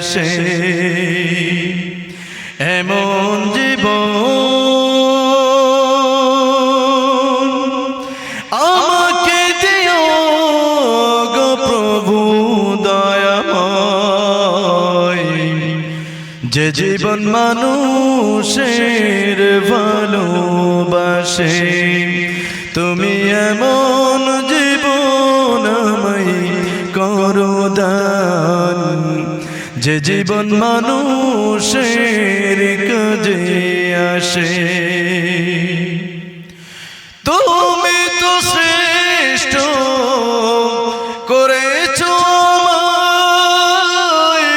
সে এমন জীবন আমাকে দিও গো প্রভু দয়াময়, যে জীবন মানুষের ভালোবাসে। তুমি এমন জীবন আমায় করো দান, যে জীবন মানুষের কাজে আসে। তুমি তো শ্রেষ্ঠ করেছো আমায়,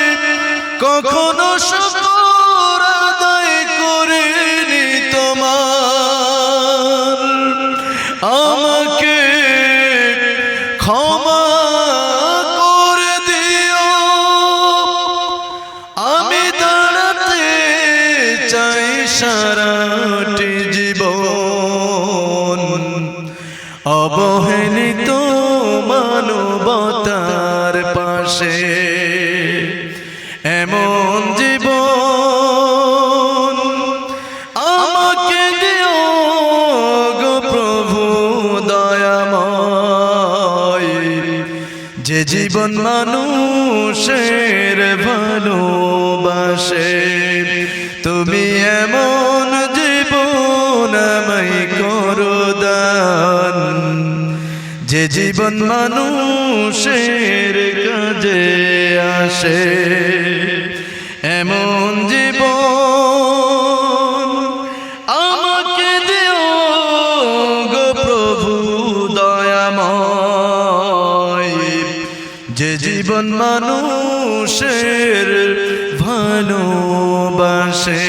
কখনো শুকর আদায় করিনি তোমার। আমাকে ক্ষমা করে দিও, আমি দাঁড়াতে চাই সারাটি জীবন অবহেলিত মানবতার পাশে। এমন জীবন আমাকে দিও গো প্রভু দয়াময়, যে জীবন মানুষের ভালোবাসে। তুমি এমন জীবন আমায় করো দান, যে জীবন মানুষের কাজে আসে। এমন জীবন আমাকে দিও গো প্রভু দয়াময়, যে জীবন মানুষের ভালোবাসে।